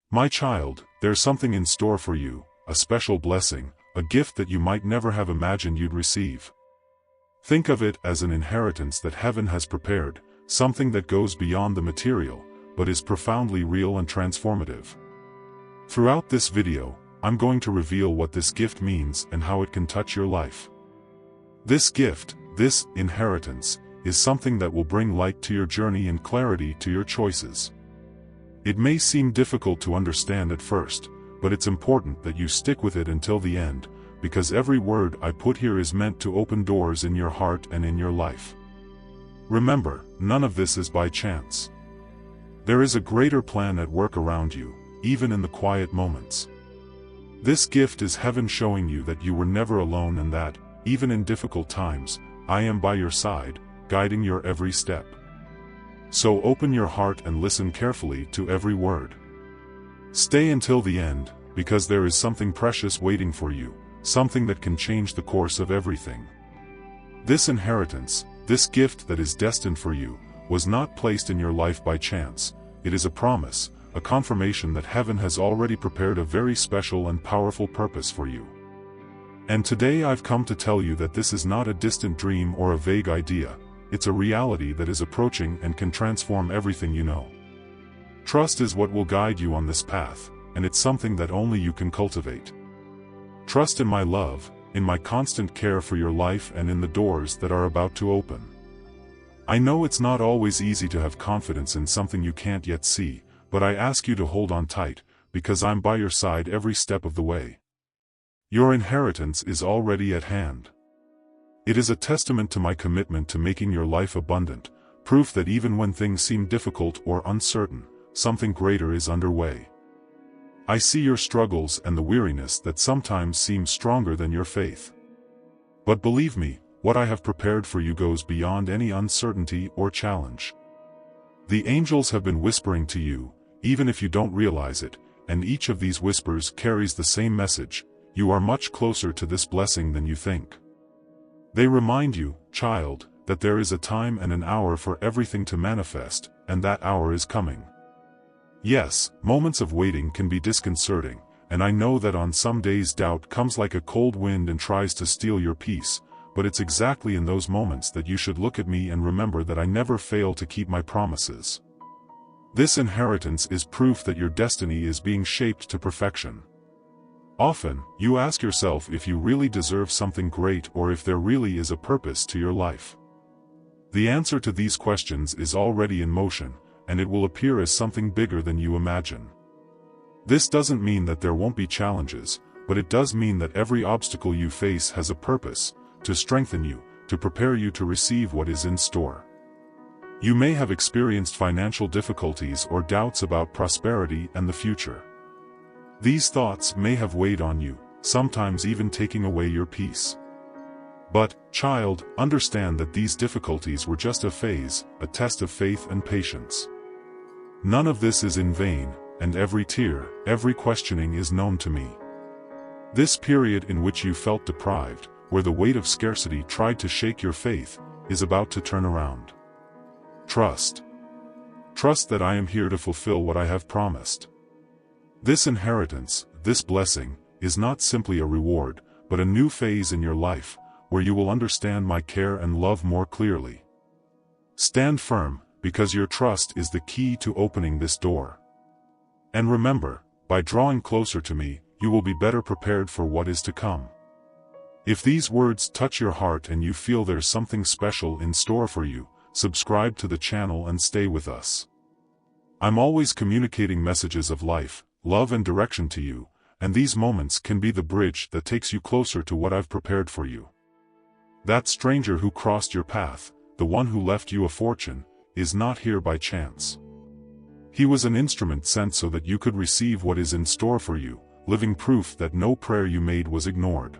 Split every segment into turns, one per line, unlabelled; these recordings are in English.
My child, there's something in store for you, a special blessing, a gift that you might never have imagined you'd receive. Think of it as an inheritance that heaven has prepared, something that goes beyond the material, but is profoundly real and transformative. Throughout this video, I'm going to reveal what this gift means and how it can touch your life. This gift, this inheritance, is something that will bring light to your journey and clarity to your choices. It may seem difficult to understand at first, but it's important that you stick with it until the end, because every word I put here is meant to open doors in your heart and in your life. Remember, none of this is by chance. There is a greater plan at work around you, even in the quiet moments. This gift is heaven showing you that you were never alone and that, even in difficult times, I am by your side, guiding your every step. So open your heart and listen carefully to every word. Stay until the end, because there is something precious waiting for you, something that can change the course of everything. This inheritance, this gift that is destined for you, was not placed in your life by chance. It is a promise, a confirmation that heaven has already prepared a very special and powerful purpose for you. And today I've come to tell you that this is not a distant dream or a vague idea. It's a reality that is approaching and can transform everything you know. Trust is what will guide you on this path, and it's something that only you can cultivate. Trust in my love, in my constant care for your life, and in the doors that are about to open. I know it's not always easy to have confidence in something you can't yet see, but I ask you to hold on tight, because I'm by your side every step of the way. Your inheritance is already at hand. It is a testament to my commitment to making your life abundant, proof that even when things seem difficult or uncertain, something greater is underway. I see your struggles and the weariness that sometimes seems stronger than your faith. But believe me, what I have prepared for you goes beyond any uncertainty or challenge. The angels have been whispering to you, even if you don't realize it, and each of these whispers carries the same message: you are much closer to this blessing than you think. They remind you, child, that there is a time and an hour for everything to manifest, and that hour is coming. Yes, moments of waiting can be disconcerting, and I know that on some days doubt comes like a cold wind and tries to steal your peace, but it's exactly in those moments that you should look at me and remember that I never fail to keep my promises. This inheritance is proof that your destiny is being shaped to perfection. Often, you ask yourself if you really deserve something great or if there really is a purpose to your life. The answer to these questions is already in motion, and it will appear as something bigger than you imagine. This doesn't mean that there won't be challenges, but it does mean that every obstacle you face has a purpose, to strengthen you, to prepare you to receive what is in store. You may have experienced financial difficulties or doubts about prosperity and the future. These thoughts may have weighed on you, sometimes even taking away your peace. But, child, understand that these difficulties were just a phase, a test of faith and patience. None of this is in vain, and every tear, every questioning is known to me. This period in which you felt deprived, where the weight of scarcity tried to shake your faith, is about to turn around. Trust. Trust that I am here to fulfill what I have promised. This inheritance, this blessing, is not simply a reward, but a new phase in your life, where you will understand my care and love more clearly. Stand firm, because your trust is the key to opening this door. And remember, by drawing closer to me, you will be better prepared for what is to come. If these words touch your heart and you feel there's something special in store for you, subscribe to the channel and stay with us. I'm always communicating messages of life, love and direction to you, and these moments can be the bridge that takes you closer to what I've prepared for you. That stranger who crossed your path, the one who left you a fortune, is not here by chance. He was an instrument sent so that you could receive what is in store for you, living proof that no prayer you made was ignored.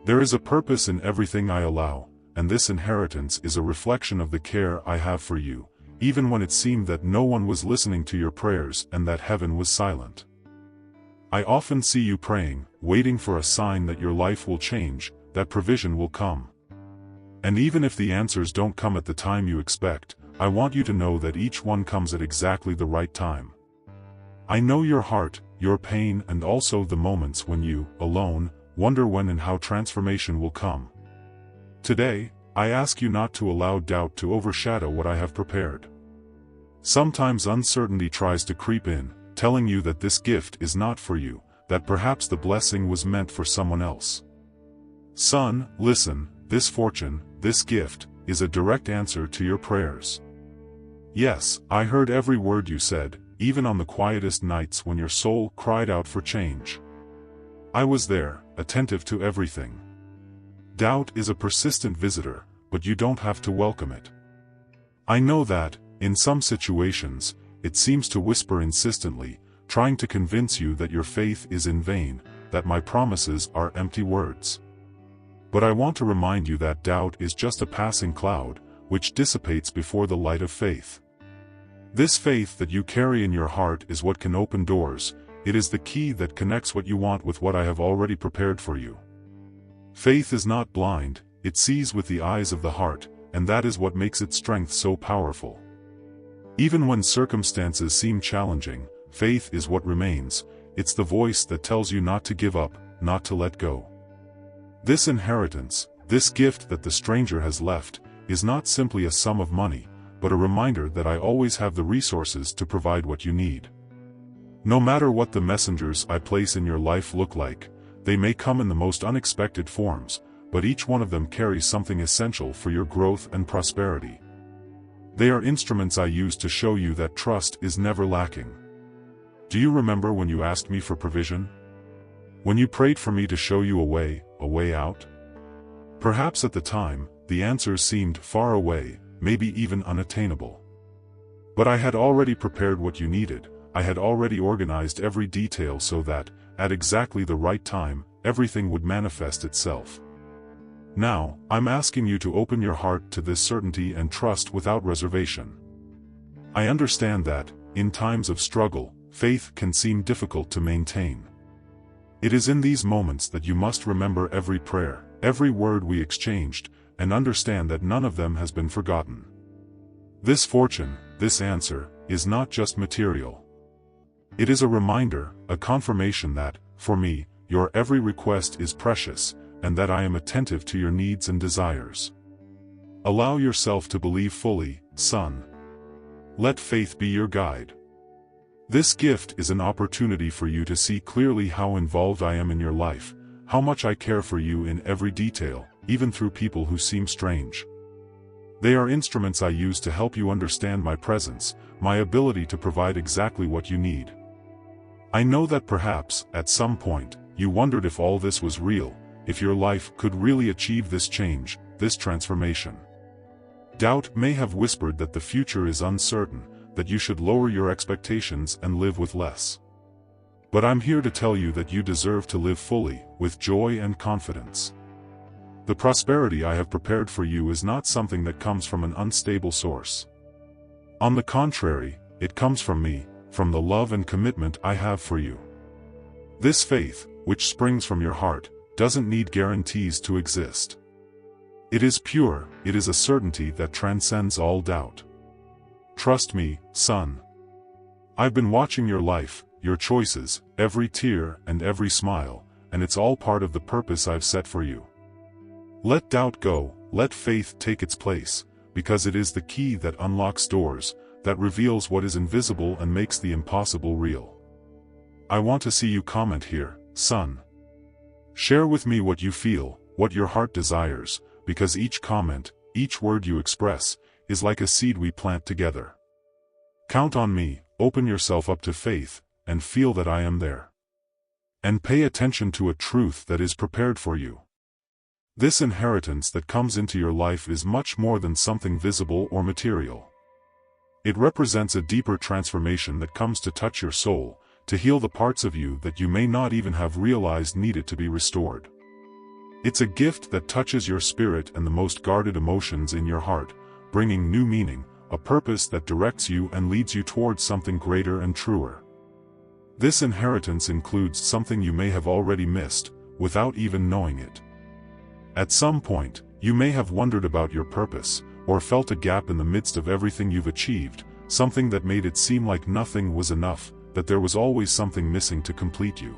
There is a purpose in everything I allow, and this inheritance is a reflection of the care I have for you, even when it seemed that no one was listening to your prayers and that heaven was silent. I often see you praying, waiting for a sign that your life will change, that provision will come. And even if the answers don't come at the time you expect, I want you to know that each one comes at exactly the right time. I know your heart, your pain, and also the moments when you, alone, wonder when and how transformation will come. Today, I ask you not to allow doubt to overshadow what I have prepared. Sometimes uncertainty tries to creep in, telling you that this gift is not for you, that perhaps the blessing was meant for someone else. Son, listen, this fortune, this gift, is a direct answer to your prayers. Yes, I heard every word you said, even on the quietest nights when your soul cried out for change. I was there, attentive to everything. Doubt is a persistent visitor, but you don't have to welcome it. I know that, in some situations, it seems to whisper insistently, trying to convince you that your faith is in vain, that my promises are empty words. But I want to remind you that doubt is just a passing cloud, which dissipates before the light of faith. This faith that you carry in your heart is what can open doors. It is the key that connects what you want with what I have already prepared for you. Faith is not blind, it sees with the eyes of the heart, and that is what makes its strength so powerful. Even when circumstances seem challenging, faith is what remains. It's the voice that tells you not to give up, not to let go. This inheritance, this gift that the stranger has left, is not simply a sum of money, but a reminder that I always have the resources to provide what you need. No matter what the messengers I place in your life look like, they may come in the most unexpected forms, but each one of them carries something essential for your growth and prosperity. They are instruments I use to show you that trust is never lacking. Do you remember when you asked me for provision? When you prayed for me to show you a way out? Perhaps at the time, the answers seemed far away, maybe even unattainable. But I had already prepared what you needed. I had already organized every detail so that, at exactly the right time, everything would manifest itself. Now, I'm asking you to open your heart to this certainty and trust without reservation. I understand that, in times of struggle, faith can seem difficult to maintain. It is in these moments that you must remember every prayer, every word we exchanged, and understand that none of them has been forgotten. This fortune, this answer, is not just material. It is a reminder, a confirmation that, for me, your every request is precious, and that I am attentive to your needs and desires. Allow yourself to believe fully, son. Let faith be your guide. This gift is an opportunity for you to see clearly how involved I am in your life, how much I care for you in every detail, even through people who seem strange. They are instruments I use to help you understand my presence, my ability to provide exactly what you need. I know that perhaps, at some point, you wondered if all this was real, if your life could really achieve this change, this transformation. Doubt may have whispered that the future is uncertain, that you should lower your expectations and live with less. But I'm here to tell you that you deserve to live fully, with joy and confidence. The prosperity I have prepared for you is not something that comes from an unstable source. On the contrary, it comes from me, from the love and commitment I have for you. This faith, which springs from your heart, doesn't need guarantees to exist. It is pure, it is a certainty that transcends all doubt. Trust me, son. I've been watching your life, your choices, every tear and every smile, and it's all part of the purpose I've set for you. Let doubt go, let faith take its place, because it is the key that unlocks doors, that reveals what is invisible and makes the impossible real. I want to see you comment here, son. Share with me what you feel, what your heart desires, because each comment, each word you express, is like a seed we plant together. Count on me, open yourself up to faith, and feel that I am there. And pay attention to a truth that is prepared for you. This inheritance that comes into your life is much more than something visible or material. It represents a deeper transformation that comes to touch your soul, to heal the parts of you that you may not even have realized needed to be restored. It's a gift that touches your spirit and the most guarded emotions in your heart, bringing new meaning, a purpose that directs you and leads you towards something greater and truer. This inheritance includes something you may have already missed, without even knowing it. At some point, you may have wondered about your purpose, or felt a gap in the midst of everything you've achieved, something that made it seem like nothing was enough, that there was always something missing to complete you.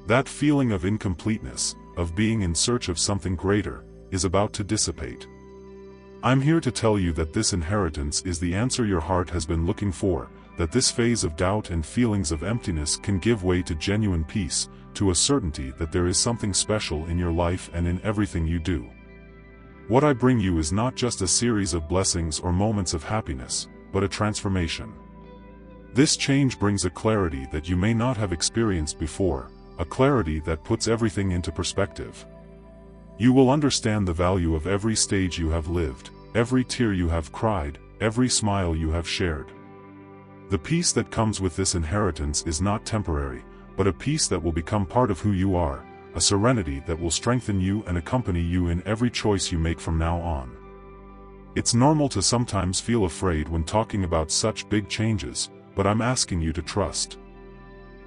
That feeling of incompleteness, of being in search of something greater, is about to dissipate. I'm here to tell you that this inheritance is the answer your heart has been looking for, that this phase of doubt and feelings of emptiness can give way to genuine peace, to a certainty that there is something special in your life and in everything you do. What I bring you is not just a series of blessings or moments of happiness, but a transformation. This change brings a clarity that you may not have experienced before, a clarity that puts everything into perspective. You will understand the value of every stage you have lived, every tear you have cried, every smile you have shared. The peace that comes with this inheritance is not temporary, but a peace that will become part of who you are, a serenity that will strengthen you and accompany you in every choice you make from now on. It's normal to sometimes feel afraid when talking about such big changes, but I'm asking you to trust.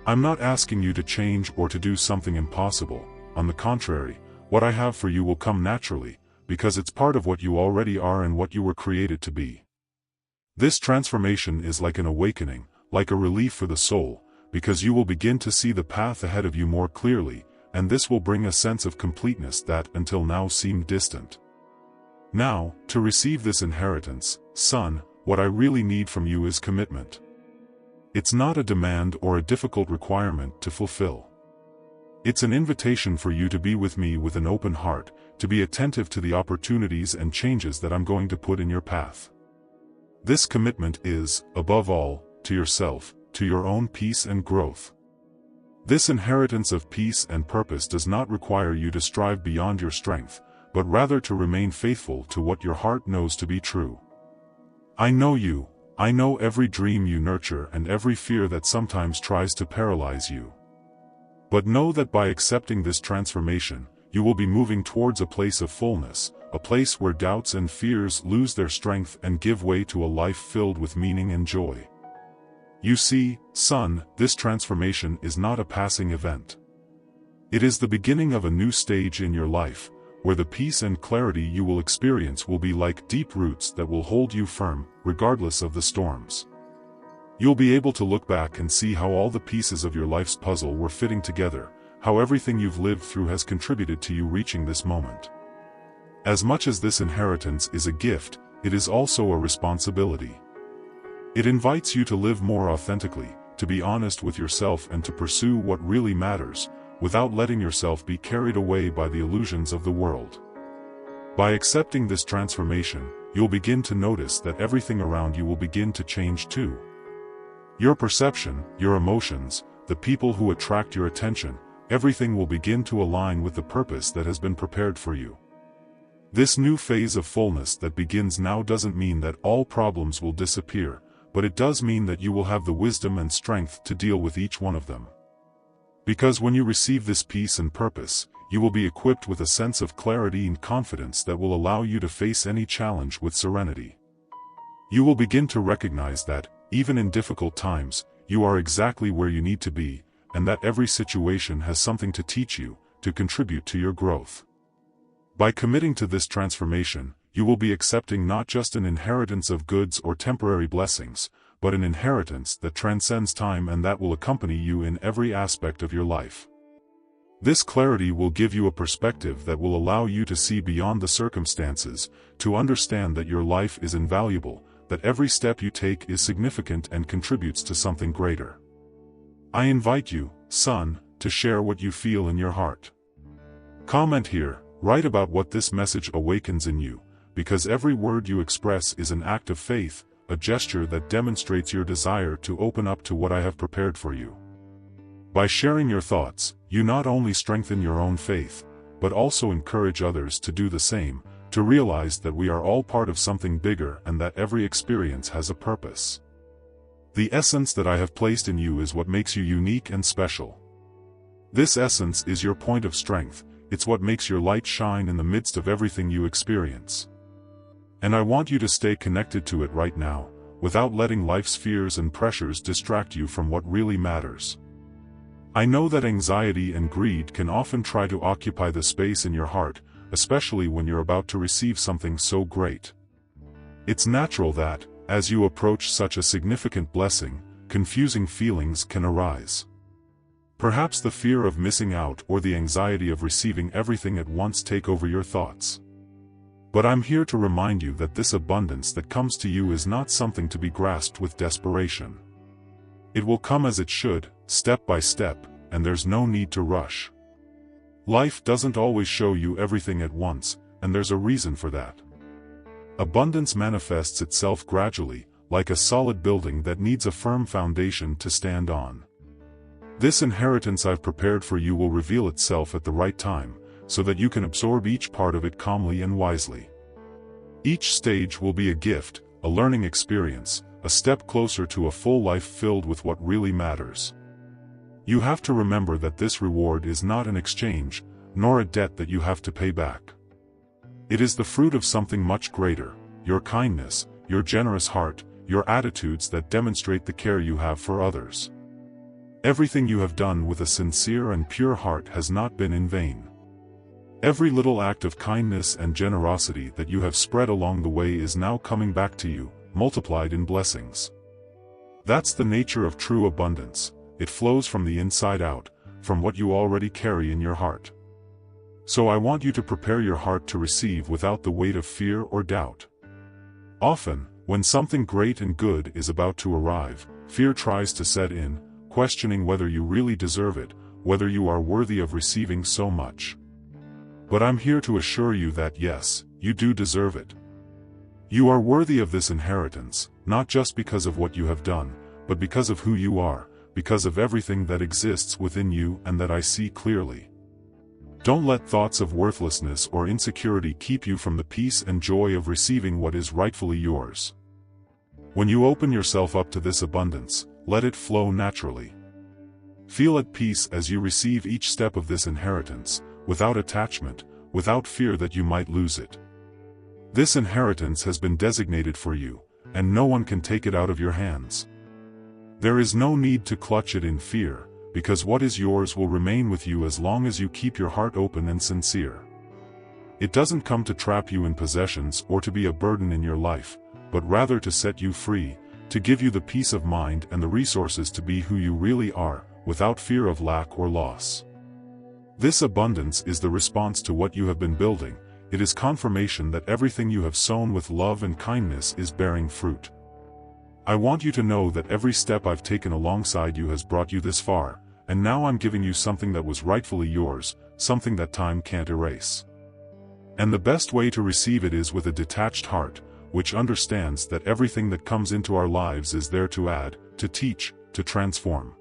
I'm not asking you to change or to do something impossible. On the contrary, what I have for you will come naturally, because it's part of what you already are and what you were created to be. This transformation is like an awakening, like a relief for the soul, because you will begin to see the path ahead of you more clearly, and this will bring a sense of completeness that until now seemed distant. Now, to receive this inheritance, son, what I really need from you is commitment. It's not a demand or a difficult requirement to fulfill. It's an invitation for you to be with me with an open heart, to be attentive to the opportunities and changes that I'm going to put in your path. This commitment is, above all, to yourself, to your own peace and growth. This inheritance of peace and purpose does not require you to strive beyond your strength, but rather to remain faithful to what your heart knows to be true. I know you, I know every dream you nurture and every fear that sometimes tries to paralyze you. But know that by accepting this transformation, you will be moving towards a place of fullness, a place where doubts and fears lose their strength and give way to a life filled with meaning and joy. You see, son, this transformation is not a passing event. It is the beginning of a new stage in your life, where the peace and clarity you will experience will be like deep roots that will hold you firm, regardless of the storms. You'll be able to look back and see how all the pieces of your life's puzzle were fitting together, how everything you've lived through has contributed to you reaching this moment. As much as this inheritance is a gift, it is also a responsibility. It invites you to live more authentically, to be honest with yourself and to pursue what really matters, without letting yourself be carried away by the illusions of the world. By accepting this transformation, you'll begin to notice that everything around you will begin to change too. Your perception, your emotions, the people who attract your attention, everything will begin to align with the purpose that has been prepared for you. This new phase of fullness that begins now doesn't mean that all problems will disappear, but it does mean that you will have the wisdom and strength to deal with each one of them. Because when you receive this peace and purpose, you will be equipped with a sense of clarity and confidence that will allow you to face any challenge with serenity. You will begin to recognize that, even in difficult times, you are exactly where you need to be, and that every situation has something to teach you, to contribute to your growth. By committing to this transformation, you will be accepting not just an inheritance of goods or temporary blessings, but an inheritance that transcends time and that will accompany you in every aspect of your life. This clarity will give you a perspective that will allow you to see beyond the circumstances, to understand that your life is invaluable, that every step you take is significant and contributes to something greater. I invite you, son, to share what you feel in your heart. Comment here, write about what this message awakens in you, because every word you express is an act of faith, a gesture that demonstrates your desire to open up to what I have prepared for you. By sharing your thoughts, you not only strengthen your own faith, but also encourage others to do the same, to realize that we are all part of something bigger and that every experience has a purpose. The essence that I have placed in you is what makes you unique and special. This essence is your point of strength, it's what makes your light shine in the midst of everything you experience. And I want you to stay connected to it right now, without letting life's fears and pressures distract you from what really matters. I know that anxiety and greed can often try to occupy the space in your heart, especially when you're about to receive something so great. It's natural that, as you approach such a significant blessing, confusing feelings can arise. Perhaps the fear of missing out or the anxiety of receiving everything at once take over your thoughts. But I'm here to remind you that this abundance that comes to you is not something to be grasped with desperation. It will come as it should, step by step, and there's no need to rush. Life doesn't always show you everything at once, and there's a reason for that. Abundance manifests itself gradually, like a solid building that needs a firm foundation to stand on. This inheritance I've prepared for you will reveal itself at the right time, so that you can absorb each part of it calmly and wisely. Each stage will be a gift, a learning experience, a step closer to a full life filled with what really matters. You have to remember that this reward is not an exchange, nor a debt that you have to pay back. It is the fruit of something much greater, your kindness, your generous heart, your attitudes that demonstrate the care you have for others. Everything you have done with a sincere and pure heart has not been in vain. Every little act of kindness and generosity that you have spread along the way is now coming back to you, multiplied in blessings. That's the nature of true abundance. It flows from the inside out, from what you already carry in your heart. So I want you to prepare your heart to receive without the weight of fear or doubt. Often, when something great and good is about to arrive, fear tries to set in, questioning whether you really deserve it, whether you are worthy of receiving so much. But I'm here to assure you that yes, you do deserve it. You are worthy of this inheritance, not just because of what you have done, but because of who you are, because of everything that exists within you and that I see clearly. Don't let thoughts of worthlessness or insecurity keep you from the peace and joy of receiving what is rightfully yours. When you open yourself up to this abundance, let it flow naturally. Feel at peace as you receive each step of this inheritance, without attachment, without fear that you might lose it. This inheritance has been designated for you, and no one can take it out of your hands. There is no need to clutch it in fear, because what is yours will remain with you as long as you keep your heart open and sincere. It doesn't come to trap you in possessions or to be a burden in your life, but rather to set you free, to give you the peace of mind and the resources to be who you really are, without fear of lack or loss. This abundance is the response to what you have been building. It is confirmation that everything you have sown with love and kindness is bearing fruit. I want you to know that every step I've taken alongside you has brought you this far, and now I'm giving you something that was rightfully yours, something that time can't erase. And the best way to receive it is with a detached heart, which understands that everything that comes into our lives is there to add, to teach, to transform.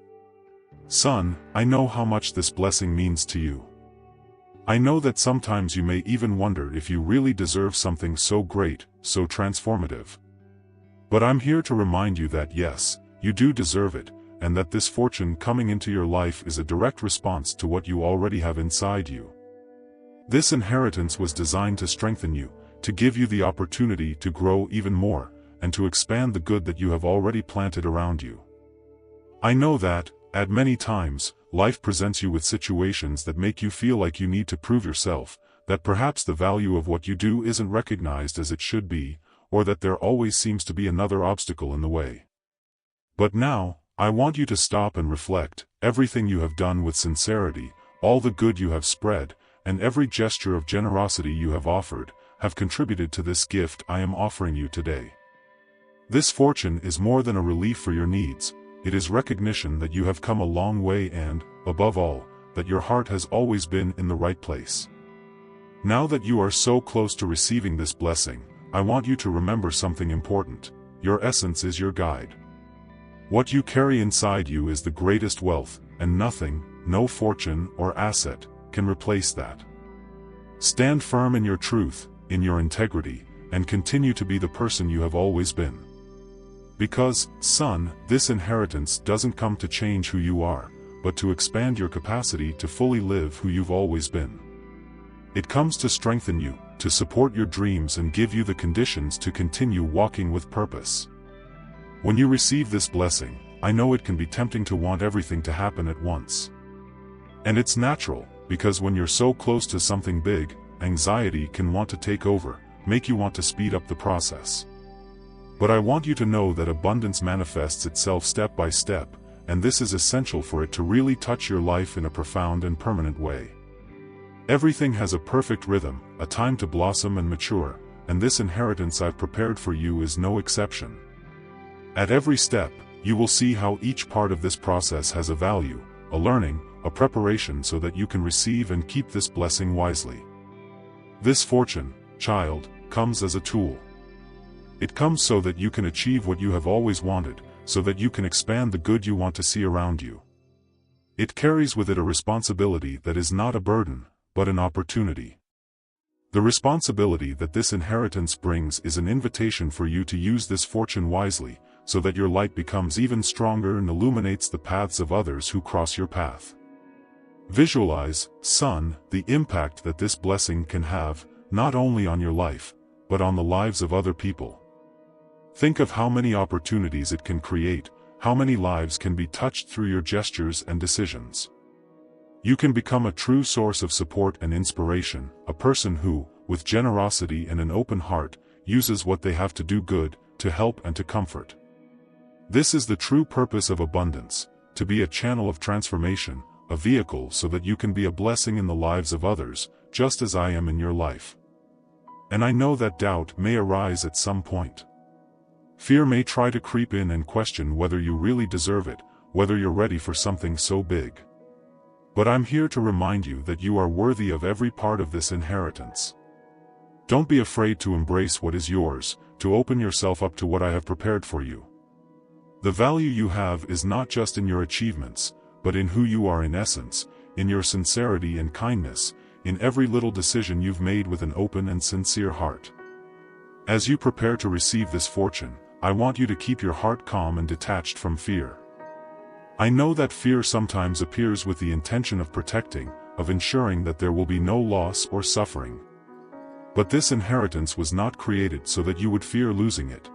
Son, I know how much this blessing means to you. I know that sometimes you may even wonder if you really deserve something so great, so transformative. But I'm here to remind you that yes, you do deserve it, and that this fortune coming into your life is a direct response to what you already have inside you. This inheritance was designed to strengthen you, to give you the opportunity to grow even more, and to expand the good that you have already planted around you. I know that, at many times, life presents you with situations that make you feel like you need to prove yourself, that perhaps the value of what you do isn't recognized as it should be, or that there always seems to be another obstacle in the way. But now, I want you to stop and reflect. Everything you have done with sincerity, all the good you have spread, and every gesture of generosity you have offered, have contributed to this gift I am offering you today. This fortune is more than a relief for your needs. It is recognition that you have come a long way and, above all, that your heart has always been in the right place. Now that you are so close to receiving this blessing, I want you to remember something important. Your essence is your guide. What you carry inside you is the greatest wealth, and nothing, no fortune or asset, can replace that. Stand firm in your truth, in your integrity, and continue to be the person you have always been. Because, son, this inheritance doesn't come to change who you are, but to expand your capacity to fully live who you've always been. It comes to strengthen you, to support your dreams and give you the conditions to continue walking with purpose. When you receive this blessing, I know it can be tempting to want everything to happen at once. And it's natural, because when you're so close to something big, anxiety can want to take over, make you want to speed up the process. But I want you to know that abundance manifests itself step by step, and this is essential for it to really touch your life in a profound and permanent way. Everything has a perfect rhythm, a time to blossom and mature, and this inheritance I've prepared for you is no exception. At every step, you will see how each part of this process has a value, a learning, a preparation so that you can receive and keep this blessing wisely. This fortune, child, comes as a tool. It comes so that you can achieve what you have always wanted, so that you can expand the good you want to see around you. It carries with it a responsibility that is not a burden, but an opportunity. The responsibility that this inheritance brings is an invitation for you to use this fortune wisely, so that your light becomes even stronger and illuminates the paths of others who cross your path. Visualize, son, the impact that this blessing can have, not only on your life, but on the lives of other people. Think of how many opportunities it can create, how many lives can be touched through your gestures and decisions. You can become a true source of support and inspiration, a person who, with generosity and an open heart, uses what they have to do good, to help and to comfort. This is the true purpose of abundance, to be a channel of transformation, a vehicle so that you can be a blessing in the lives of others, just as I am in your life. And I know that doubt may arise at some point. Fear may try to creep in and question whether you really deserve it, whether you're ready for something so big. But I'm here to remind you that you are worthy of every part of this inheritance. Don't be afraid to embrace what is yours, to open yourself up to what I have prepared for you. The value you have is not just in your achievements, but in who you are in essence, in your sincerity and kindness, in every little decision you've made with an open and sincere heart. As you prepare to receive this fortune, I want you to keep your heart calm and detached from fear. I know that fear sometimes appears with the intention of protecting, of ensuring that there will be no loss or suffering. But this inheritance was not created so that you would fear losing it.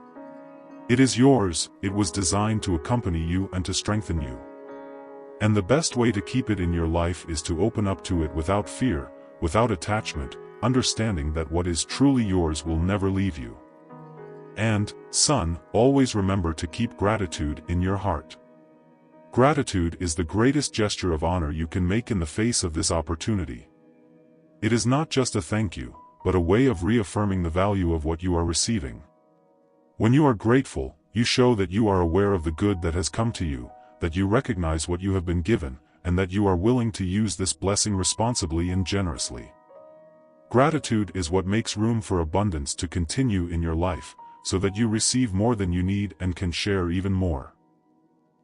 It is yours, it was designed to accompany you and to strengthen you. And the best way to keep it in your life is to open up to it without fear, without attachment, understanding that what is truly yours will never leave you. And, son, always remember to keep gratitude in your heart. Gratitude is the greatest gesture of honor you can make in the face of this opportunity. It is not just a thank you, but a way of reaffirming the value of what you are receiving. When you are grateful, you show that you are aware of the good that has come to you, that you recognize what you have been given, and that you are willing to use this blessing responsibly and generously. Gratitude is what makes room for abundance to continue in your life, so that you receive more than you need and can share even more.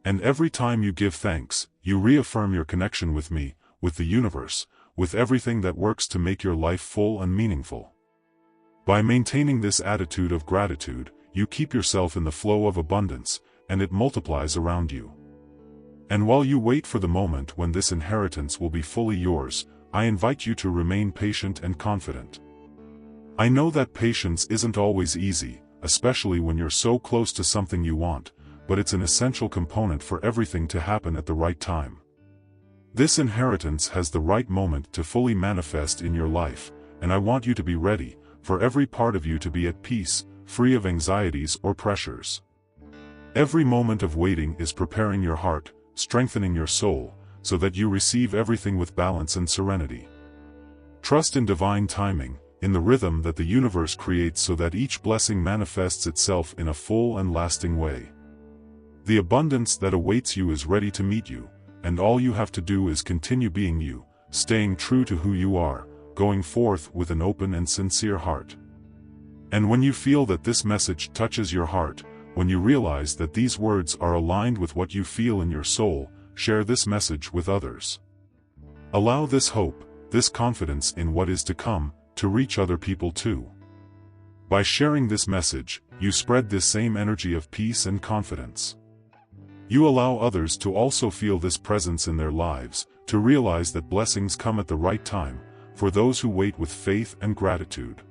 And every time you give thanks, you reaffirm your connection with me, with the universe, with everything that works to make your life full and meaningful. By maintaining this attitude of gratitude, you keep yourself in the flow of abundance, and it multiplies around you. And while you wait for the moment when this inheritance will be fully yours, I invite you to remain patient and confident. I know that patience isn't always easy, especially when you're so close to something you want, but it's an essential component for everything to happen at the right time. This inheritance has the right moment to fully manifest in your life, and I want you to be ready, for every part of you to be at peace, free of anxieties or pressures. Every moment of waiting is preparing your heart, strengthening your soul, so that you receive everything with balance and serenity. Trust in divine timing, in the rhythm that the universe creates so that each blessing manifests itself in a full and lasting way. The abundance that awaits you is ready to meet you, and all you have to do is continue being you, staying true to who you are, going forth with an open and sincere heart. And when you feel that this message touches your heart, when you realize that these words are aligned with what you feel in your soul, share this message with others. Allow this hope, this confidence in what is to come, to reach other people too. By sharing this message, you spread this same energy of peace and confidence. You allow others to also feel this presence in their lives, to realize that blessings come at the right time, for those who wait with faith and gratitude.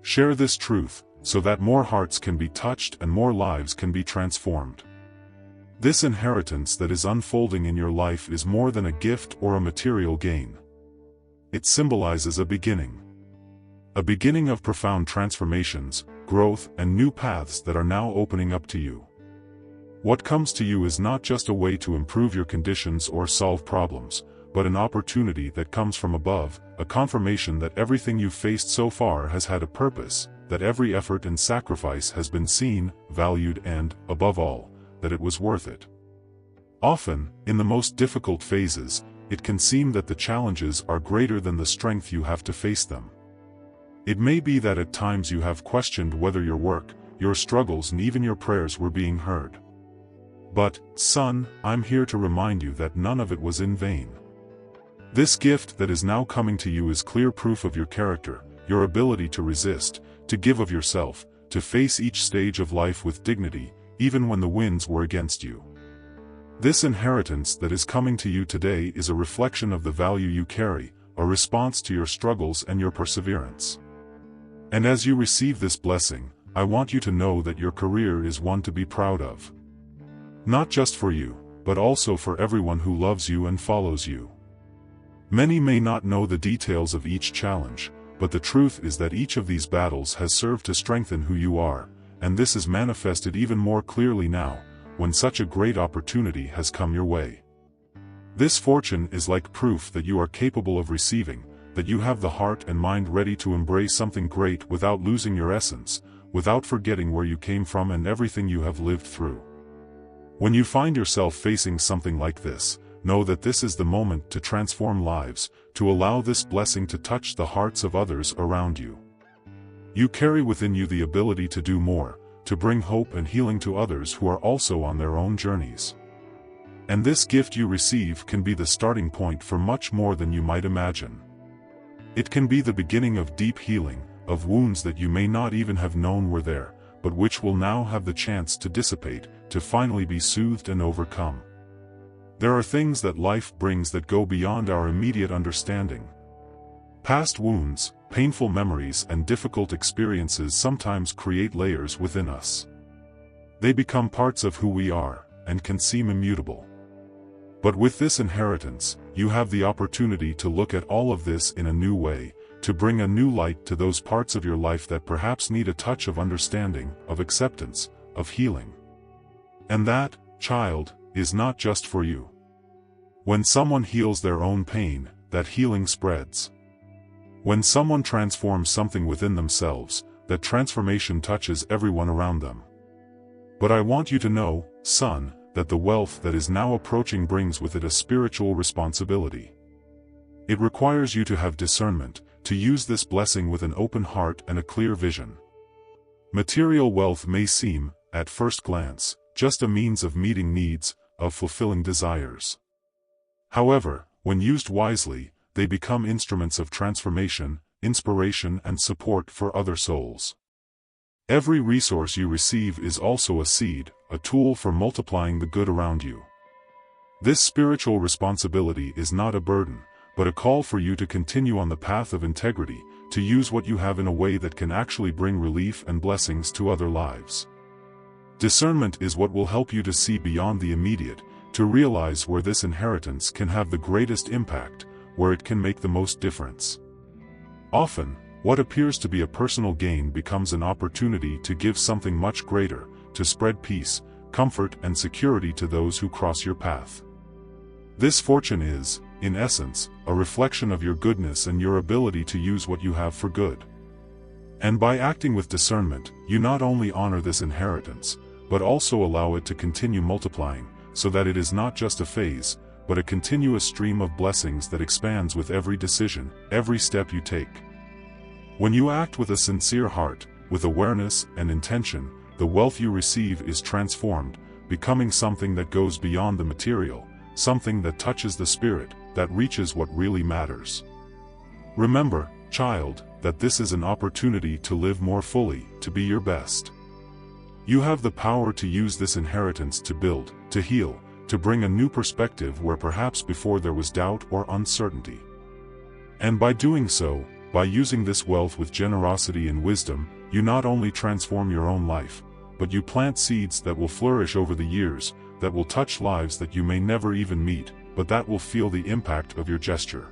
Share this truth, so that more hearts can be touched and more lives can be transformed. This inheritance that is unfolding in your life is more than a gift or a material gain. It symbolizes a beginning. A beginning of profound transformations, growth, and new paths that are now opening up to you. What comes to you is not just a way to improve your conditions or solve problems, but an opportunity that comes from above, a confirmation that everything you've faced so far has had a purpose, that every effort and sacrifice has been seen, valued, and, above all, that it was worth it. Often, in the most difficult phases, it can seem that the challenges are greater than the strength you have to face them. It may be that at times you have questioned whether your work, your struggles, and even your prayers were being heard. But, son, I'm here to remind you that none of it was in vain. This gift that is now coming to you is clear proof of your character, your ability to resist, to give of yourself, to face each stage of life with dignity, even when the winds were against you. This inheritance that is coming to you today is a reflection of the value you carry, a response to your struggles and your perseverance. And as you receive this blessing, I want you to know that your career is one to be proud of. Not just for you, but also for everyone who loves you and follows you. Many may not know the details of each challenge, but the truth is that each of these battles has served to strengthen who you are, and this is manifested even more clearly now, when such a great opportunity has come your way. This fortune is like proof that you are capable of receiving, that you have the heart and mind ready to embrace something great without losing your essence, without forgetting where you came from and everything you have lived through. When you find yourself facing something like this, know that this is the moment to transform lives, to allow this blessing to touch the hearts of others around you. You carry within you the ability to do more, to bring hope and healing to others who are also on their own journeys. And this gift you receive can be the starting point for much more than you might imagine. It can be the beginning of deep healing, of wounds that you may not even have known were there, but which will now have the chance to dissipate, to finally be soothed and overcome. There are things that life brings that go beyond our immediate understanding. Past wounds, painful memories, and difficult experiences sometimes create layers within us. They become parts of who we are, and can seem immutable. But with this inheritance, you have the opportunity to look at all of this in a new way, to bring a new light to those parts of your life that perhaps need a touch of understanding, of acceptance, of healing. And that, child, is not just for you. When someone heals their own pain, that healing spreads. When someone transforms something within themselves, that transformation touches everyone around them. But I want you to know, son, that the wealth that is now approaching brings with it a spiritual responsibility. It requires you to have discernment, to use this blessing with an open heart and a clear vision. Material wealth may seem, at first glance, just a means of meeting needs, of fulfilling desires. However, when used wisely, they become instruments of transformation, inspiration, and support for other souls. Every resource you receive is also a seed, a tool for multiplying the good around you. This spiritual responsibility is not a burden, but a call for you to continue on the path of integrity, to use what you have in a way that can actually bring relief and blessings to other lives. Discernment is what will help you to see beyond the immediate, to realize where this inheritance can have the greatest impact, where it can make the most difference. Often, what appears to be a personal gain becomes an opportunity to give something much greater, to spread peace, comfort, and security to those who cross your path. This fortune is, in essence, a reflection of your goodness and your ability to use what you have for good. And by acting with discernment, you not only honor this inheritance, but also allow it to continue multiplying, so that it is not just a phase, but a continuous stream of blessings that expands with every decision, every step you take. When you act with a sincere heart, with awareness and intention, the wealth you receive is transformed, becoming something that goes beyond the material, something that touches the spirit, that reaches what really matters. Remember, child, that this is an opportunity to live more fully, to be your best. You have the power to use this inheritance to build, to heal, to bring a new perspective where perhaps before there was doubt or uncertainty. And by doing so, by using this wealth with generosity and wisdom, you not only transform your own life, but you plant seeds that will flourish over the years, that will touch lives that you may never even meet, but that will feel the impact of your gesture.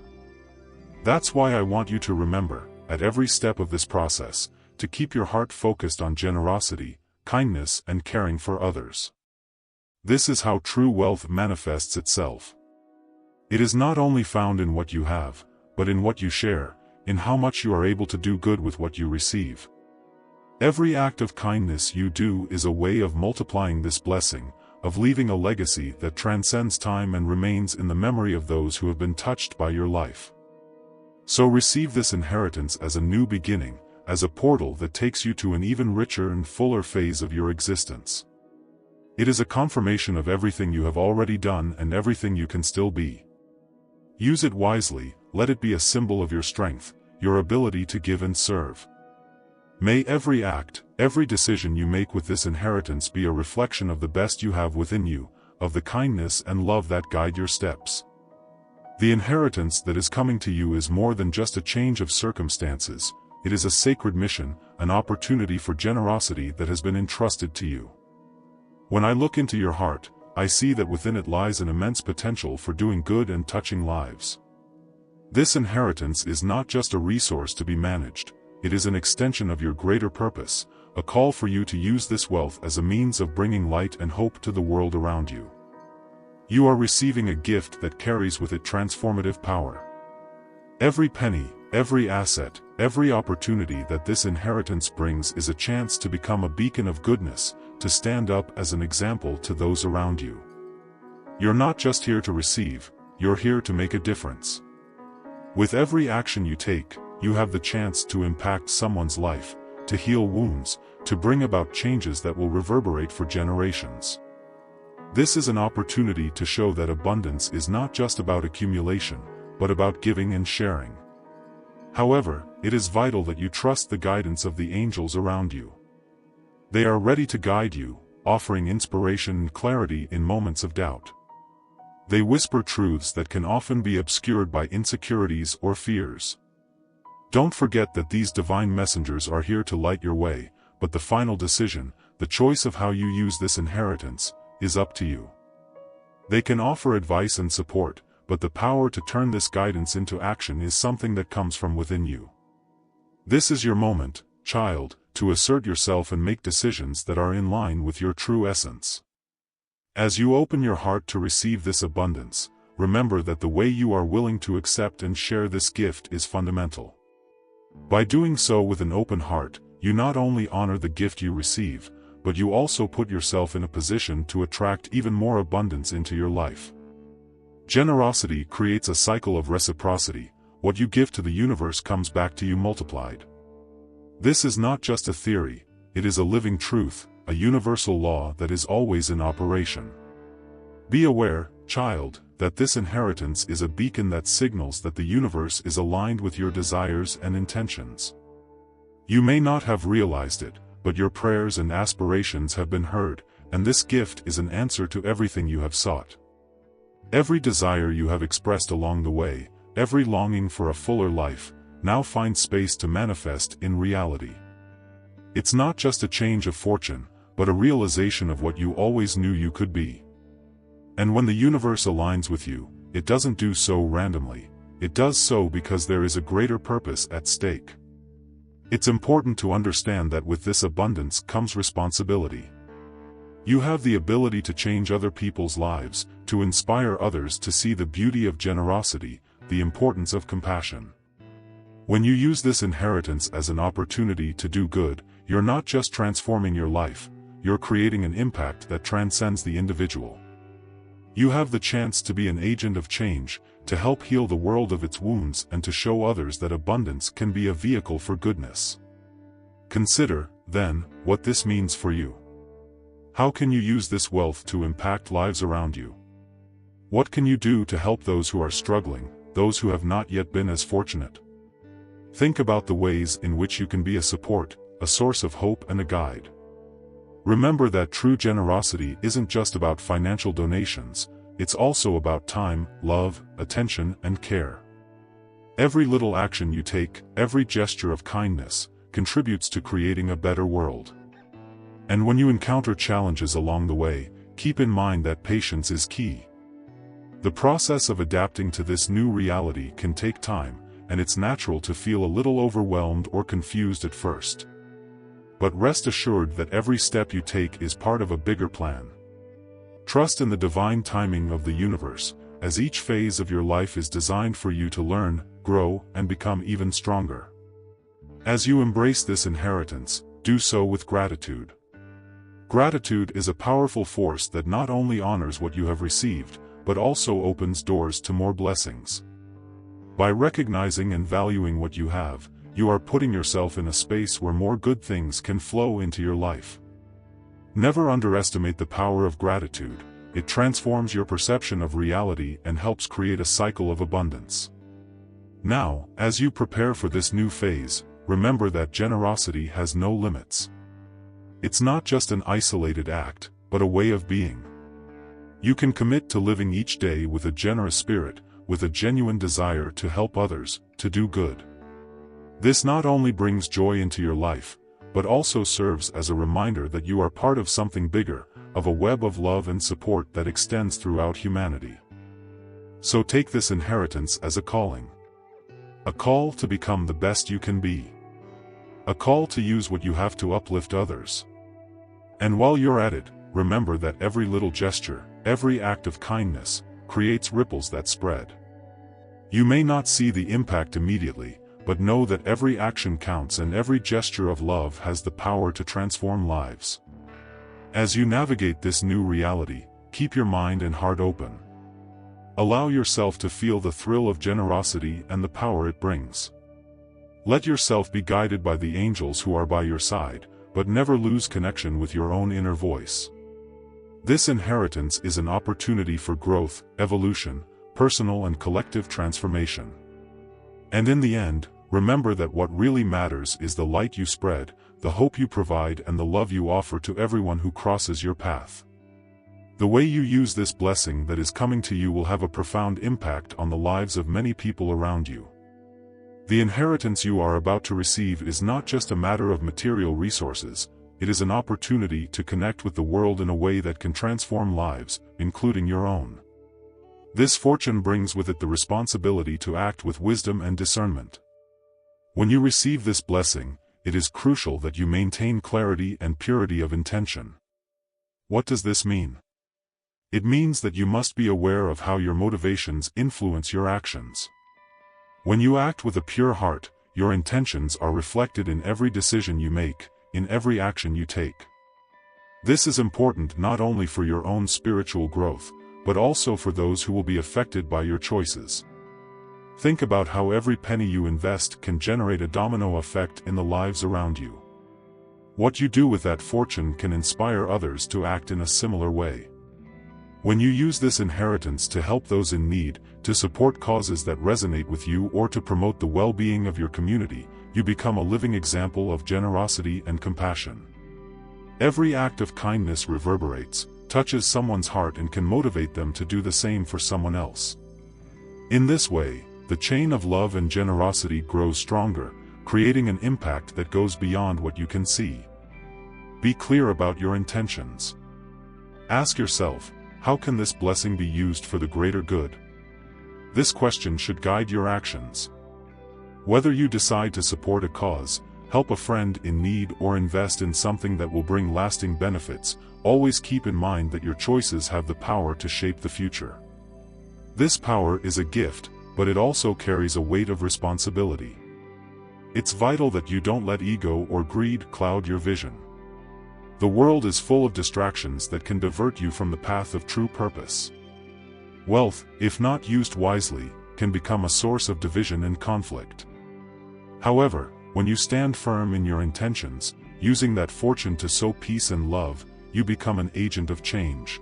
That's why I want you to remember, at every step of this process, to keep your heart focused on generosity, kindness, and caring for others. This is how true wealth manifests itself. It is not only found in what you have, but in what you share, in how much you are able to do good with what you receive. Every act of kindness you do is a way of multiplying this blessing, of leaving a legacy that transcends time and remains in the memory of those who have been touched by your life. So receive this inheritance as a new beginning, as a portal that takes you to an even richer and fuller phase of your existence. It is a confirmation of everything you have already done and everything you can still be. Use it wisely, let it be a symbol of your strength, your ability to give and serve. May every act, every decision you make with this inheritance be a reflection of the best you have within you, of the kindness and love that guide your steps. The inheritance that is coming to you is more than just a change of circumstances, it is a sacred mission, an opportunity for generosity that has been entrusted to you. When I look into your heart, I see that within it lies an immense potential for doing good and touching lives. This inheritance is not just a resource to be managed, it is an extension of your greater purpose, a call for you to use this wealth as a means of bringing light and hope to the world around you. You are receiving a gift that carries with it transformative power. Every penny, every asset, every opportunity that this inheritance brings is a chance to become a beacon of goodness, to stand up as an example to those around you. You're not just here to receive, you're here to make a difference. With every action you take, you have the chance to impact someone's life, to heal wounds, to bring about changes that will reverberate for generations. This is an opportunity to show that abundance is not just about accumulation, but about giving and sharing. However, it is vital that you trust the guidance of the angels around you. They are ready to guide you, offering inspiration and clarity in moments of doubt. They whisper truths that can often be obscured by insecurities or fears. Don't forget that these divine messengers are here to light your way, but the final decision, the choice of how you use this inheritance, is up to you. They can offer advice and support, but the power to turn this guidance into action is something that comes from within you. This is your moment, child, to assert yourself and make decisions that are in line with your true essence. As you open your heart to receive this abundance, remember that the way you are willing to accept and share this gift is fundamental. By doing so with an open heart, you not only honor the gift you receive, but you also put yourself in a position to attract even more abundance into your life. Generosity creates a cycle of reciprocity. What you give to the universe comes back to you multiplied. This is not just a theory, it is a living truth, a universal law that is always in operation. Be aware, child, that this inheritance is a beacon that signals that the universe is aligned with your desires and intentions. You may not have realized it, but your prayers and aspirations have been heard, and this gift is an answer to everything you have sought. Every desire you have expressed along the way, every longing for a fuller life, now finds space to manifest in reality. It's not just a change of fortune, but a realization of what you always knew you could be. And when the universe aligns with you, it doesn't do so randomly, it does so because there is a greater purpose at stake. It's important to understand that with this abundance comes responsibility. You have the ability to change other people's lives, to inspire others to see the beauty of generosity, the importance of compassion. When you use this inheritance as an opportunity to do good, you're not just transforming your life, you're creating an impact that transcends the individual. You have the chance to be an agent of change, to help heal the world of its wounds and to show others that abundance can be a vehicle for goodness. Consider, then, what this means for you. How can you use this wealth to impact lives around you? What can you do to help those who are struggling, those who have not yet been as fortunate? Think about the ways in which you can be a support, a source of hope and a guide. Remember that true generosity isn't just about financial donations, it's also about time, love, attention, and care. Every little action you take, every gesture of kindness, contributes to creating a better world. And when you encounter challenges along the way, keep in mind that patience is key. The process of adapting to this new reality can take time, and it's natural to feel a little overwhelmed or confused at first. But rest assured that every step you take is part of a bigger plan. Trust in the divine timing of the universe, as each phase of your life is designed for you to learn, grow, and become even stronger. As you embrace this inheritance, do so with gratitude. Gratitude is a powerful force that not only honors what you have received, but also opens doors to more blessings. By recognizing and valuing what you have, you are putting yourself in a space where more good things can flow into your life. Never underestimate the power of gratitude. It transforms your perception of reality and helps create a cycle of abundance. Now, as you prepare for this new phase, remember that generosity has no limits. It's not just an isolated act, but a way of being. You can commit to living each day with a generous spirit, with a genuine desire to help others, to do good. This not only brings joy into your life, but also serves as a reminder that you are part of something bigger, of a web of love and support that extends throughout humanity. So take this inheritance as a calling. A call to become the best you can be. A call to use what you have to uplift others. And while you're at it, remember that every little gesture, every act of kindness, creates ripples that spread. You may not see the impact immediately, but know that every action counts and every gesture of love has the power to transform lives. As you navigate this new reality, keep your mind and heart open. Allow yourself to feel the thrill of generosity and the power it brings. Let yourself be guided by the angels who are by your side, but never lose connection with your own inner voice. This inheritance is an opportunity for growth, evolution, personal and collective transformation. And in the end, remember that what really matters is the light you spread, the hope you provide, and the love you offer to everyone who crosses your path. The way you use this blessing that is coming to you will have a profound impact on the lives of many people around you. The inheritance you are about to receive is not just a matter of material resources, it is an opportunity to connect with the world in a way that can transform lives, including your own. This fortune brings with it the responsibility to act with wisdom and discernment. When you receive this blessing, it is crucial that you maintain clarity and purity of intention. What does this mean? It means that you must be aware of how your motivations influence your actions. When you act with a pure heart, your intentions are reflected in every decision you make, in every action you take. This is important not only for your own spiritual growth, but also for those who will be affected by your choices. Think about how every penny you invest can generate a domino effect in the lives around you. What you do with that fortune can inspire others to act in a similar way. When you use this inheritance to help those in need, to support causes that resonate with you, or to promote the well-being of your community, you become a living example of generosity and compassion. Every act of kindness reverberates, touches someone's heart, and can motivate them to do the same for someone else. In this way, the chain of love and generosity grows stronger, creating an impact that goes beyond what you can see. Be clear about your intentions. Ask yourself, how can this blessing be used for the greater good? This question should guide your actions. Whether you decide to support a cause, help a friend in need, or invest in something that will bring lasting benefits, always keep in mind that your choices have the power to shape the future. This power is a gift, but it also carries a weight of responsibility. It's vital that you don't let ego or greed cloud your vision. The world is full of distractions that can divert you from the path of true purpose. Wealth, if not used wisely, can become a source of division and conflict. However, when you stand firm in your intentions, using that fortune to sow peace and love, you become an agent of change.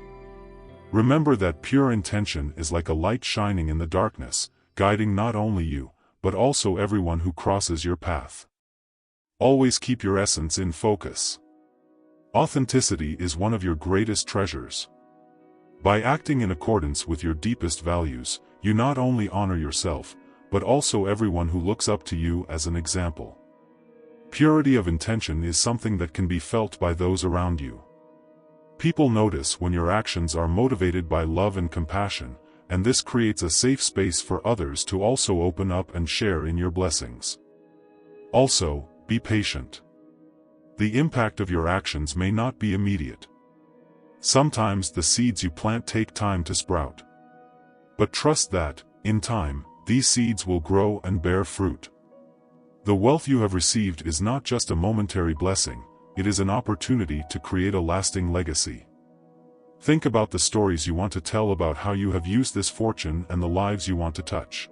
Remember that pure intention is like a light shining in the darkness, guiding not only you, but also everyone who crosses your path. Always keep your essence in focus. Authenticity is one of your greatest treasures. By acting in accordance with your deepest values, you not only honor yourself, but also everyone who looks up to you as an example. Purity of intention is something that can be felt by those around you. People notice when your actions are motivated by love and compassion, and this creates a safe space for others to also open up and share in your blessings. Also, be patient. The impact of your actions may not be immediate. Sometimes the seeds you plant take time to sprout. But trust that, in time, these seeds will grow and bear fruit. The wealth you have received is not just a momentary blessing, it is an opportunity to create a lasting legacy. Think about the stories you want to tell about how you have used this fortune and the lives you want to touch.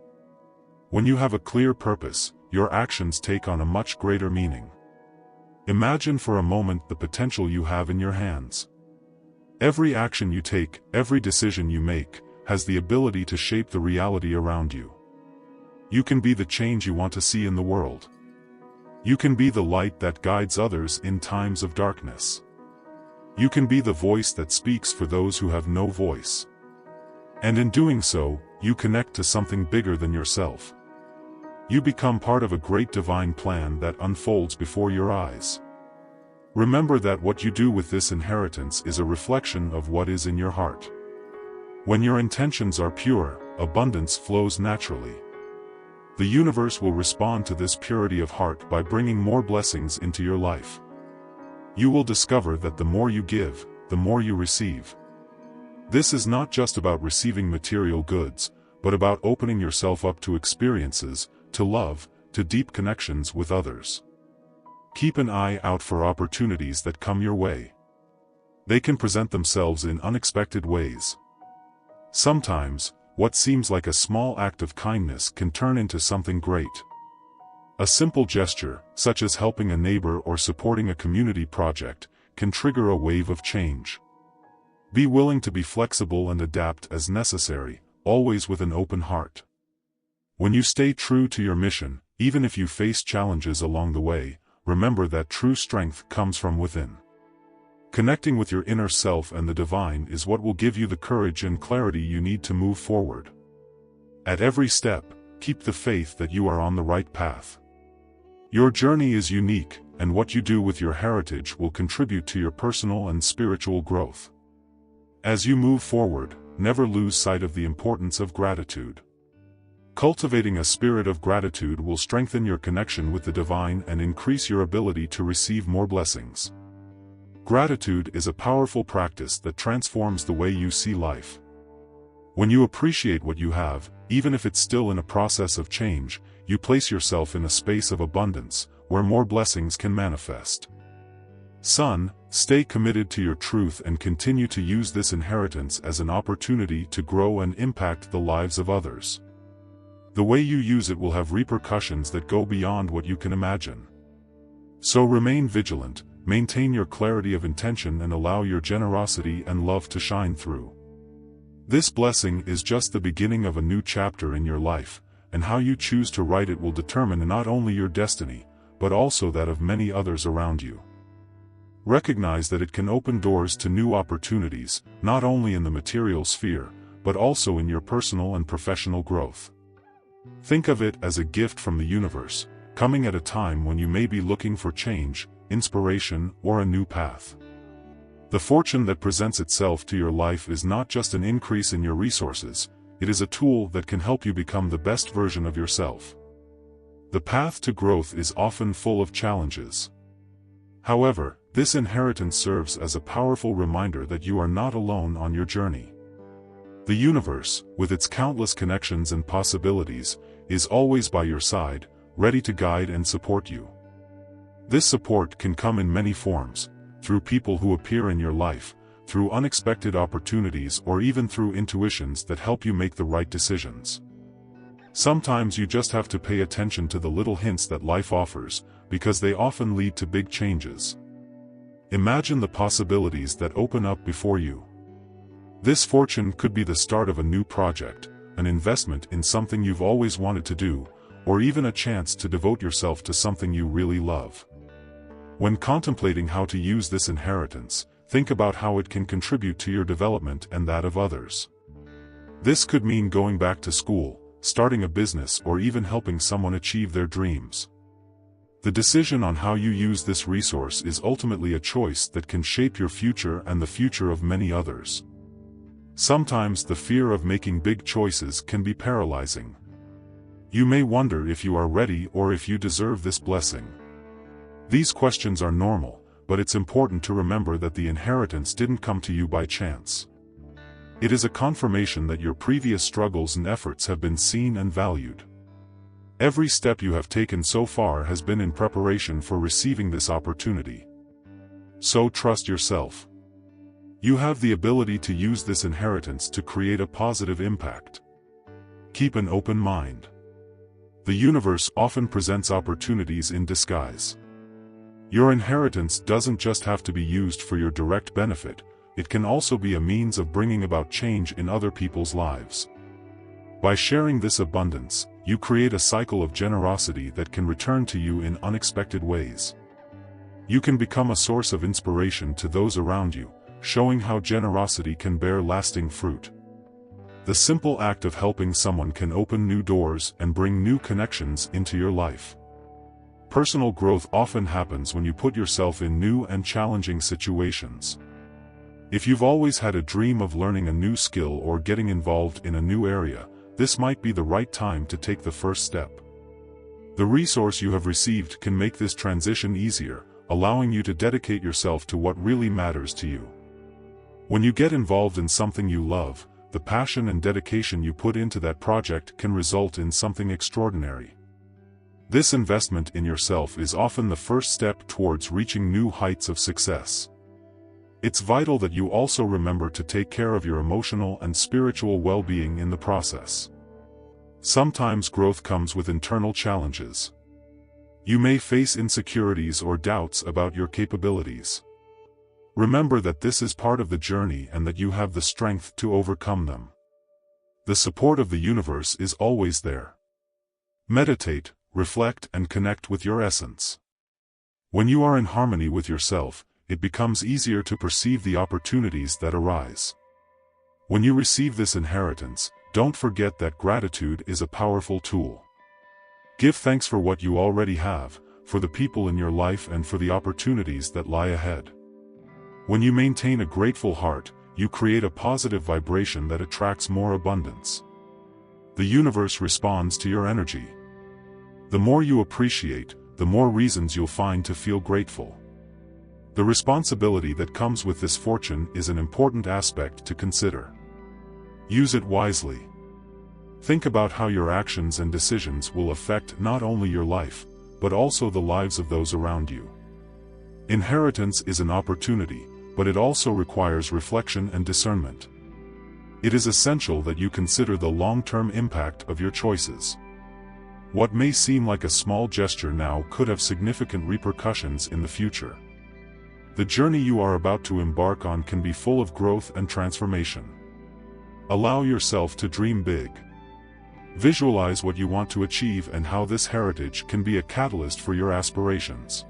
When you have a clear purpose, your actions take on a much greater meaning. Imagine for a moment the potential you have in your hands. Every action you take, every decision you make, has the ability to shape the reality around you. You can be the change you want to see in the world. You can be the light that guides others in times of darkness. You can be the voice that speaks for those who have no voice. And in doing so, you connect to something bigger than yourself. You become part of a great divine plan that unfolds before your eyes. Remember that what you do with this inheritance is a reflection of what is in your heart. When your intentions are pure, abundance flows naturally. The universe will respond to this purity of heart by bringing more blessings into your life. You will discover that the more you give, the more you receive. This is not just about receiving material goods, but about opening yourself up to experiences, to love, to deep connections with others. Keep an eye out for opportunities that come your way. They can present themselves in unexpected ways. Sometimes, what seems like a small act of kindness can turn into something great. A simple gesture, such as helping a neighbor or supporting a community project, can trigger a wave of change. Be willing to be flexible and adapt as necessary, always with an open heart. When you stay true to your mission, even if you face challenges along the way, remember that true strength comes from within. Connecting with your inner self and the divine is what will give you the courage and clarity you need to move forward. At every step, keep the faith that you are on the right path. Your journey is unique, and what you do with your heritage will contribute to your personal and spiritual growth. As you move forward, never lose sight of the importance of gratitude. Cultivating a spirit of gratitude will strengthen your connection with the divine and increase your ability to receive more blessings. Gratitude is a powerful practice that transforms the way you see life. When you appreciate what you have, even if it's still in a process of change, you place yourself in a space of abundance, where more blessings can manifest. Son, stay committed to your truth and continue to use this inheritance as an opportunity to grow and impact the lives of others. The way you use it will have repercussions that go beyond what you can imagine. So remain vigilant, maintain your clarity of intention and allow your generosity and love to shine through. This blessing is just the beginning of a new chapter in your life, and how you choose to write it will determine not only your destiny, but also that of many others around you. Recognize that it can open doors to new opportunities, not only in the material sphere, but also in your personal and professional growth. Think of it as a gift from the universe, coming at a time when you may be looking for change, inspiration, or a new path. The fortune that presents itself to your life is not just an increase in your resources, it is a tool that can help you become the best version of yourself. The path to growth is often full of challenges. However, this inheritance serves as a powerful reminder that you are not alone on your journey. The universe, with its countless connections and possibilities, is always by your side, ready to guide and support you. This support can come in many forms, through people who appear in your life, through unexpected opportunities, or even through intuitions that help you make the right decisions. Sometimes you just have to pay attention to the little hints that life offers, because they often lead to big changes. Imagine the possibilities that open up before you. This fortune could be the start of a new project, an investment in something you've always wanted to do, or even a chance to devote yourself to something you really love. When contemplating how to use this inheritance, think about how it can contribute to your development and that of others. This could mean going back to school, starting a business, or even helping someone achieve their dreams. The decision on how you use this resource is ultimately a choice that can shape your future and the future of many others. Sometimes the fear of making big choices can be paralyzing. You may wonder if you are ready or if you deserve this blessing. These questions are normal, but it's important to remember that the inheritance didn't come to you by chance. It is a confirmation that your previous struggles and efforts have been seen and valued. Every step you have taken so far has been in preparation for receiving this opportunity. So trust yourself. You have the ability to use this inheritance to create a positive impact. Keep an open mind. The universe often presents opportunities in disguise. Your inheritance doesn't just have to be used for your direct benefit, it can also be a means of bringing about change in other people's lives. By sharing this abundance, you create a cycle of generosity that can return to you in unexpected ways. You can become a source of inspiration to those around you, showing how generosity can bear lasting fruit. The simple act of helping someone can open new doors and bring new connections into your life. Personal growth often happens when you put yourself in new and challenging situations. If you've always had a dream of learning a new skill or getting involved in a new area, this might be the right time to take the first step. The resource you have received can make this transition easier, allowing you to dedicate yourself to what really matters to you. When you get involved in something you love, the passion and dedication you put into that project can result in something extraordinary. This investment in yourself is often the first step towards reaching new heights of success. It's vital that you also remember to take care of your emotional and spiritual well-being in the process. Sometimes growth comes with internal challenges. You may face insecurities or doubts about your capabilities. Remember that this is part of the journey and that you have the strength to overcome them. The support of the universe is always there. Meditate, reflect, and connect with your essence. When you are in harmony with yourself, it becomes easier to perceive the opportunities that arise. When you receive this inheritance, don't forget that gratitude is a powerful tool. Give thanks for what you already have, for the people in your life and for the opportunities that lie ahead. When you maintain a grateful heart, you create a positive vibration that attracts more abundance. The universe responds to your energy. The more you appreciate, the more reasons you'll find to feel grateful. The responsibility that comes with this fortune is an important aspect to consider. Use it wisely. Think about how your actions and decisions will affect not only your life, but also the lives of those around you. Inheritance is an opportunity, but it also requires reflection and discernment. It is essential that you consider the long-term impact of your choices. What may seem like a small gesture now could have significant repercussions in the future. The journey you are about to embark on can be full of growth and transformation. Allow yourself to dream big. Visualize what you want to achieve and how this heritage can be a catalyst for your aspirations.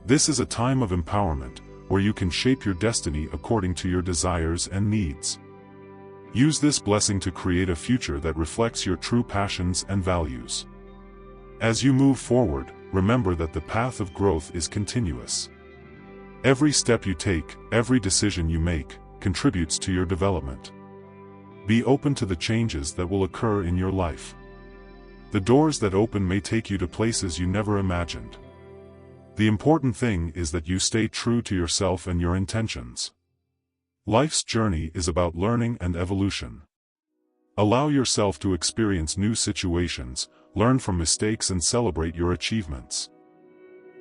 This is a time of empowerment, where you can shape your destiny according to your desires and needs. Use this blessing to create a future that reflects your true passions and values. As you move forward, remember that the path of growth is continuous. Every step you take, every decision you make, contributes to your development. Be open to the changes that will occur in your life. The doors that open may take you to places you never imagined. The important thing is that you stay true to yourself and your intentions. Life's journey is about learning and evolution. Allow yourself to experience new situations, learn from mistakes and celebrate your achievements.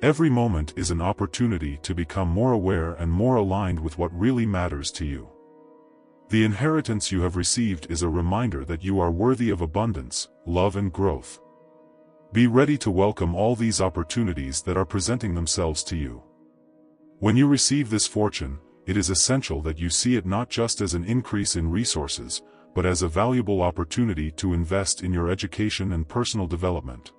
Every moment is an opportunity to become more aware and more aligned with what really matters to you. The inheritance you have received is a reminder that you are worthy of abundance, love and growth. Be ready to welcome all these opportunities that are presenting themselves to you. When you receive this fortune, it is essential that you see it not just as an increase in resources, but as a valuable opportunity to invest in your education and personal development.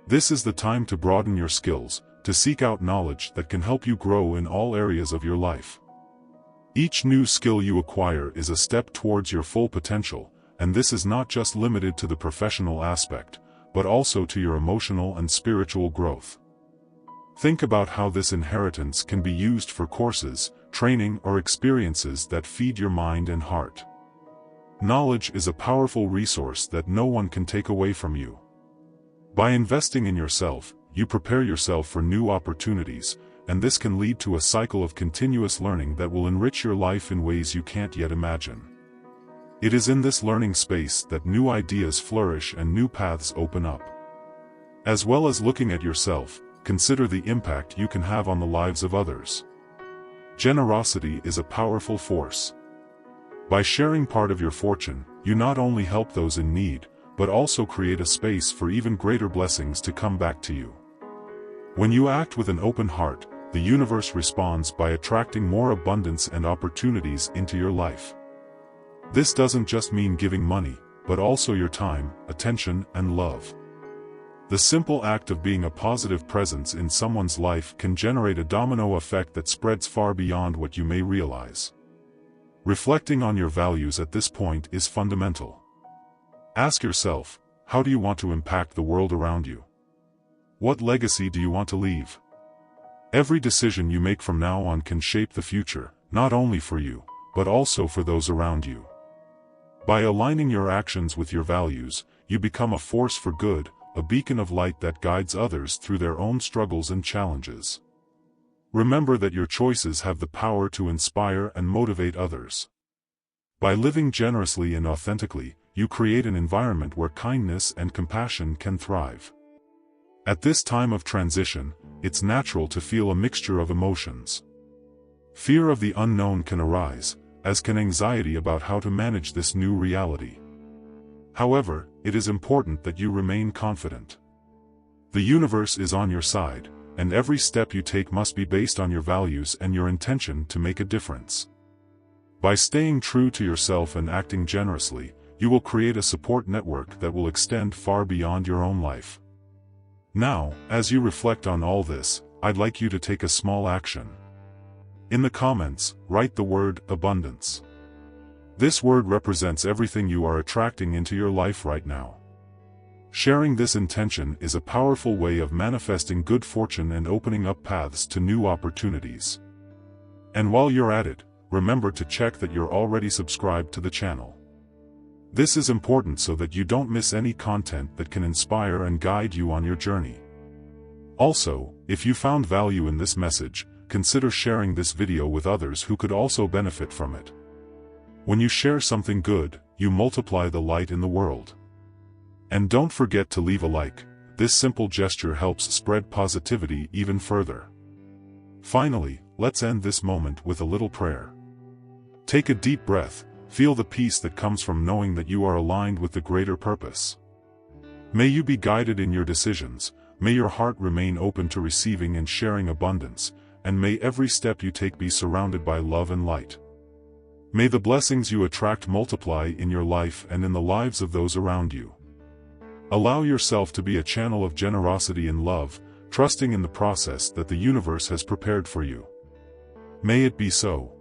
This is the time to broaden your skills, to seek out knowledge that can help you grow in all areas of your life. Each new skill you acquire is a step towards your full potential, and this is not just limited to the professional aspect, but also to your emotional and spiritual growth. Think about how this inheritance can be used for courses, training, or experiences that feed your mind and heart. Knowledge is a powerful resource that no one can take away from you. By investing in yourself, you prepare yourself for new opportunities, and this can lead to a cycle of continuous learning that will enrich your life in ways you can't yet imagine. It is in this learning space that new ideas flourish and new paths open up. As well as looking at yourself, consider the impact you can have on the lives of others. Generosity is a powerful force. By sharing part of your fortune, you not only help those in need, but also create a space for even greater blessings to come back to you. When you act with an open heart, the universe responds by attracting more abundance and opportunities into your life. This doesn't just mean giving money, but also your time, attention, and love. The simple act of being a positive presence in someone's life can generate a domino effect that spreads far beyond what you may realize. Reflecting on your values at this point is fundamental. Ask yourself, how do you want to impact the world around you? What legacy do you want to leave? Every decision you make from now on can shape the future, not only for you, but also for those around you. By aligning your actions with your values, you become a force for good, a beacon of light that guides others through their own struggles and challenges. Remember that your choices have the power to inspire and motivate others. By living generously and authentically, you create an environment where kindness and compassion can thrive. At this time of transition, it's natural to feel a mixture of emotions. Fear of the unknown can arise, as can anxiety about how to manage this new reality. However, it is important that you remain confident. The universe is on your side, and every step you take must be based on your values and your intention to make a difference. By staying true to yourself and acting generously, you will create a support network that will extend far beyond your own life. Now, as you reflect on all this, I'd like you to take a small action. In the comments, write the word abundance. This word represents everything you are attracting into your life right now. Sharing this intention is a powerful way of manifesting good fortune and opening up paths to new opportunities. And while you're at it, remember to check that you're already subscribed to the channel. This is important so that you don't miss any content that can inspire and guide you on your journey. Also, if you found value in this message, consider sharing this video with others who could also benefit from it. When you share something good, you multiply the light in the world. And don't forget to leave a like. This simple gesture helps spread positivity even further. Finally, let's end this moment with a little prayer. Take a deep breath. Feel the peace that comes from knowing that you are aligned with the greater purpose. May you be guided in your decisions, may your heart remain open to receiving and sharing abundance, and may every step you take be surrounded by love and light. May the blessings you attract multiply in your life and in the lives of those around you. Allow yourself to be a channel of generosity and love, trusting in the process that the universe has prepared for you. May it be so.